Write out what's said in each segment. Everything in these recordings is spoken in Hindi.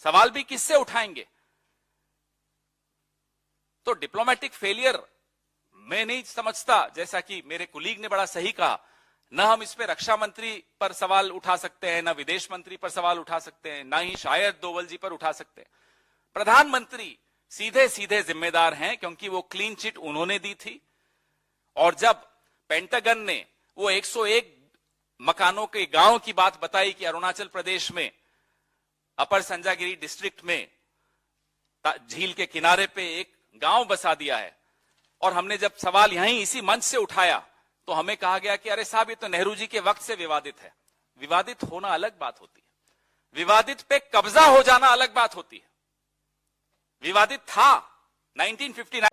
सवाल भी किससे उठाएंगे? तो डिप्लोमेटिक फेलियर मैं नहीं समझता, जैसा कि मेरे कुलीग ने बड़ा सही कहा, न हम इस पे रक्षा मंत्री पर सवाल उठा सकते हैं, न विदेश मंत्री पर सवाल उठा सकते हैं, न ही शायद डोवल जी पर उठा सकते हैं। प्रधानमंत्री सीधे सीधे जिम्मेदार हैं, क्योंकि वो क्लीन चिट उन्होंने दी थी। और जब पेंटागन ने वो 101 मकानों के गांव की बात बताई कि अरुणाचल प्रदेश में अपर संजागिरी डिस्ट्रिक्ट में झील के किनारे पे एक गांव बसा दिया है, और हमने जब सवाल यहीं इसी मंच से उठाया तो हमें कहा गया कि अरे साहब, ये तो नेहरू जी के वक्त से विवादित है। विवादित होना अलग बात होती है, विवादित पे कब्जा हो जाना अलग बात होती है। विवादित था 1959।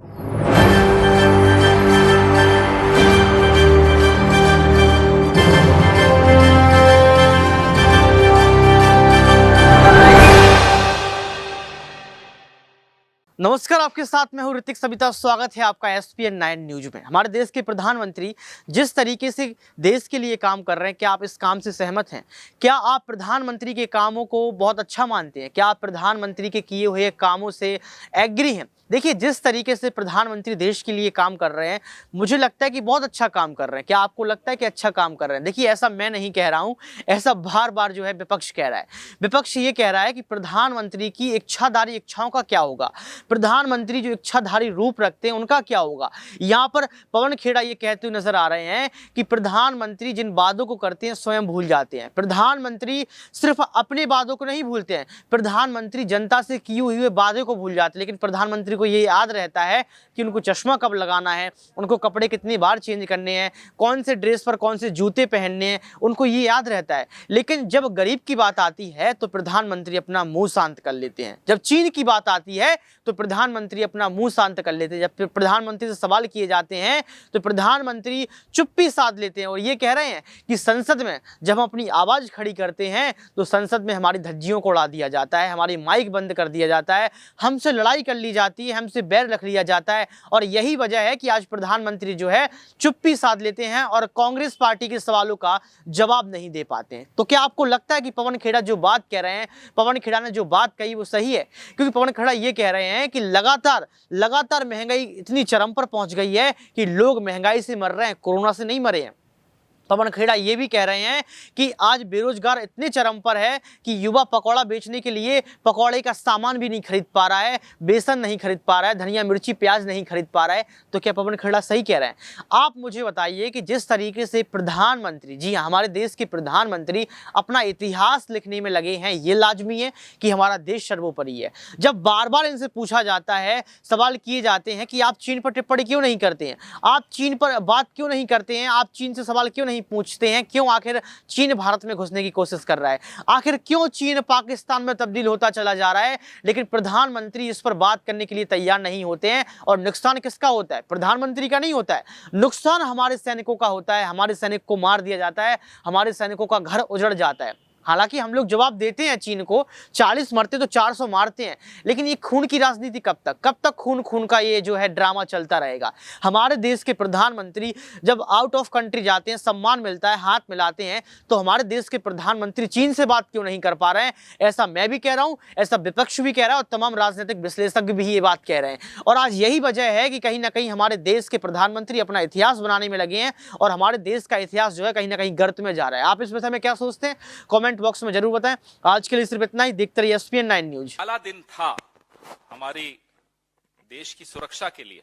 नमस्कार, आपके साथ मैं हूं ऋतिक सबिता। स्वागत है आपका SPN 9 न्यूज में। हमारे देश के प्रधानमंत्री जिस तरीके से देश के लिए काम कर रहे हैं, क्या आप इस काम से सहमत हैं? क्या आप प्रधानमंत्री के कामों को बहुत अच्छा मानते हैं? क्या आप प्रधानमंत्री के किए हुए कामों से एग्री हैं? देखिए, जिस तरीके से प्रधानमंत्री देश के लिए काम कर रहे हैं, मुझे लगता है कि बहुत अच्छा काम कर रहे हैं। क्या आपको लगता है कि अच्छा काम कर रहे हैं? देखिए, ऐसा मैं नहीं कह रहा हूं, ऐसा बार बार जो है विपक्ष कह रहा है। विपक्ष ये कह रहा है कि प्रधानमंत्री की इच्छाधारी इच्छाओं का क्या होगा, प्रधानमंत्री जो इच्छाधारी रूप रखते हैं उनका क्या होगा। यहां पर पवन खेड़ा ये कहते हुए नजर आ रहे हैं कि प्रधानमंत्री जिन वादों को करते हैं स्वयं भूल जाते हैं। प्रधानमंत्री सिर्फ अपने वादों को नहीं भूलते हैं, प्रधानमंत्री जनता से किए हुए वादे को भूल जाते हैं। लेकिन प्रधानमंत्री को ये याद रहता है कि उनको चश्मा कब लगाना है, उनको कपड़े कितनी बार चेंज करने हैं, कौन से ड्रेस पर कौन से जूते पहनने हैं, उनको ये याद रहता है। लेकिन जब गरीब की बात आती है तो प्रधानमंत्री अपना मुंह शांत कर लेते हैं। जब चीन की बात आती है तो प्रधानमंत्री अपना मुंह शांत कर लेते हैं। जब प्रधानमंत्री से सवाल किए जाते हैं तो प्रधानमंत्री चुप्पी साध लेते हैं और ये कह रहे हैं कि संसद में जब हम अपनी आवाज खड़ी करते हैं तो संसद में हमारी धज्जियों को उड़ा दिया जाता है, हमारी माइक बंद कर दिया जाता है, हमसे लड़ाई कर ली जाती है, हमसे बैर रख लिया जाता है। और यही वजह है कि आज प्रधानमंत्री जो है चुप्पी साध लेते हैं और कांग्रेस पार्टी के सवालों का जवाब नहीं दे पाते हैं। तो क्या आपको लगता है कि पवन खेड़ा जो बात कह रहे हैं, पवन खेड़ा ने जो बात कही वो सही है? क्योंकि पवन खेड़ा ये कह रहे हैं कि लगातार महंगाई इतनी चरम पर पहुंच गई है कि लोग महंगाई से मर रहे हैं, कोरोना से नहीं मरे हैं। पवन खेड़ा ये भी कह रहे हैं कि आज बेरोजगार इतने चरम पर है कि युवा पकौड़ा बेचने के लिए पकौड़े का सामान भी नहीं खरीद पा रहा है, बेसन नहीं खरीद पा रहा है, धनिया मिर्ची प्याज नहीं खरीद पा रहा है। तो क्या पवन खेड़ा सही कह रहे हैं? आप मुझे बताइए कि जिस तरीके से प्रधानमंत्री, जी हाँ, हमारे देश के प्रधानमंत्री अपना इतिहास लिखने में लगे हैं, ये लाजमी है कि हमारा देश सर्वोपरि है। जब बार बार इनसे पूछा जाता है, सवाल किए जाते हैं कि आप चीन पर टिप्पणी क्यों नहीं करते हैं, आप चीन पर बात क्यों नहीं करते हैं, आप चीन से सवाल क्यों नहीं पूछते हैं, क्यों आखिर चीन भारत में घुसने की कोशिश कर रहा है, आखिर क्यों चीन पाकिस्तान में तब्दील होता चला जा रहा है, लेकिन प्रधानमंत्री इस पर बात करने के लिए तैयार नहीं होते हैं। और नुकसान किसका होता है? प्रधानमंत्री का नहीं होता है, नुकसान हमारे सैनिकों का होता है। हमारे सैनिक को मार दिया जाता है, हमारे सैनिकों का घर उजड़ जाता है। हालांकि हम लोग जवाब देते हैं चीन को, 40 मरते तो 400 मारते हैं, लेकिन ये खून की राजनीति कब तक खून का ये जो है ड्रामा चलता रहेगा। हमारे देश के प्रधानमंत्री जब आउट ऑफ कंट्री जाते हैं, सम्मान मिलता है, हाथ मिलाते हैं, तो हमारे देश के प्रधानमंत्री चीन से बात क्यों नहीं कर पा रहे हैं? ऐसा मैं भी कह रहा हूं, ऐसा विपक्ष भी कह रहा है और तमाम राजनीतिक विश्लेषक भी ये बात कह रहे हैं। और आज यही वजह है कि कहीं ना कहीं हमारे देश के प्रधानमंत्री अपना इतिहास बनाने में लगे हैं और हमारे देश का इतिहास जो है कहीं ना कहीं गर्त में जा रहा है। आप इस विषय में क्या सोचते हैं? कमेंट बॉक्स में जरूर बताएं। आज के लिए सिर्फ इतना ही। देखते रहिए SPN 9 न्यूज। पहला दिन था हमारी देश की सुरक्षा के लिए,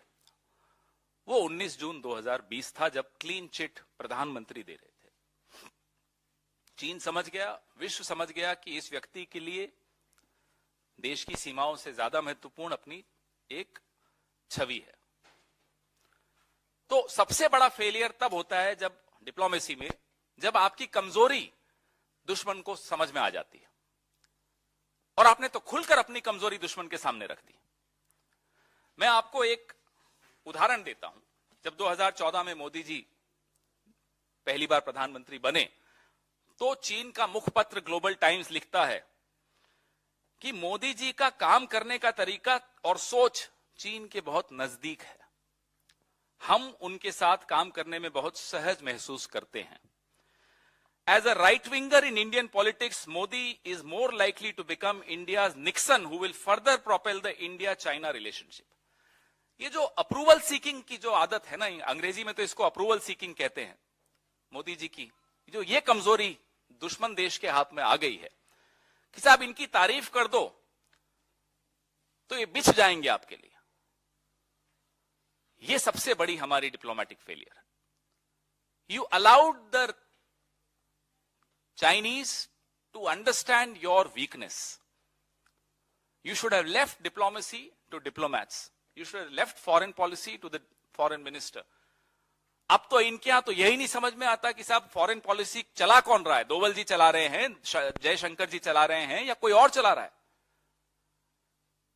वो 19 जून 2020 था, जब क्लीन चिट प्रधानमंत्री दे रहे थे। चीन समझ गया, विश्व समझ गया कि इस व्यक्ति के लिए देश की सीमाओं से ज्यादा महत्वपूर्ण अपनी एक छवि है। तो सबसे बड़ा फेलियर तब होता है जब डिप्लोमेसी में, जब आपकी कमजोरी दुश्मन को समझ में आ जाती है। और आपने तो खुलकर अपनी कमजोरी दुश्मन के सामने रख दी। मैं आपको एक उदाहरण देता हूं। जब 2014 में मोदी जी पहली बार प्रधानमंत्री बने तो चीन का मुखपत्र ग्लोबल टाइम्स लिखता है कि मोदी जी का काम करने का तरीका और सोच चीन के बहुत नजदीक है, हम उनके साथ काम करने में बहुत सहज महसूस करते हैं। As a right winger in Indian politics, Modi is more likely to become India's Nixon, who will further propel the India-China relationship. ये जो अप्रूवल सीकिंग की जो आदत है ना, अंग्रेजी में तो इसको अप्रूवल सीकिंग कहते हैं, मोदी जी की जो ये कमजोरी दुश्मन देश के हाथ में आ गई है कि साहब इनकी तारीफ कर दो तो ये बिछ जाएंगे आपके लिए। ये सबसे बड़ी हमारी डिप्लोमेटिक फेलियर है। You allowed the Chinese to understand your weakness. You should have left diplomacy to diplomats. You should have left foreign policy to the foreign minister. अब तो इनके यहां तो यही नहीं समझ में आता कि साहब फॉरेन पॉलिसी चला कौन रहा है, दोवल जी चला रहे हैं, जयशंकर जी चला रहे हैं या कोई और चला रहा है।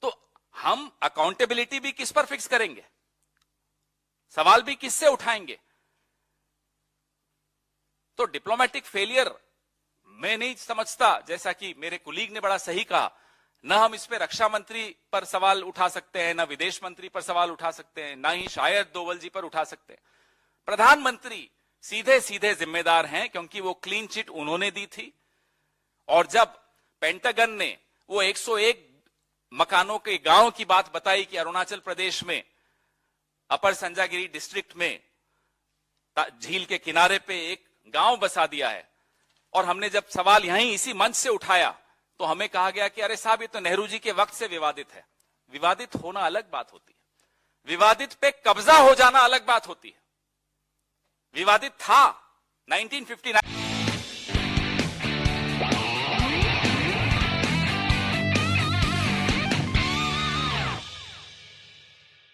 तो हम अकाउंटेबिलिटी भी किस पर फिक्स करेंगे, सवाल भी किससे उठाएंगे। तो डिप्लोमेटिक फेलियर मैं नहीं समझता, जैसा कि मेरे कुलीग ने बड़ा सही कहा, न हम इस पे रक्षा मंत्री पर सवाल उठा सकते हैं, न विदेश मंत्री पर सवाल उठा सकते हैं, न ही शायद दोवल जी पर उठा सकते हैं। प्रधानमंत्री सीधे सीधे जिम्मेदार हैं क्योंकि वो क्लीन चिट उन्होंने दी थी। और जब पेंटागन ने वो 101 मकानों के गांव की बात बताई कि अरुणाचल प्रदेश में अपर संजागिरी डिस्ट्रिक्ट में झील के किनारे पे एक गांव बसा दिया है, और हमने जब सवाल यहीं इसी मंच से उठाया तो हमें कहा गया कि अरे साहब ये तो नेहरू जी के वक्त से विवादित है। विवादित होना अलग बात होती है, विवादित पे कब्जा हो जाना अलग बात होती है। विवादित था 1959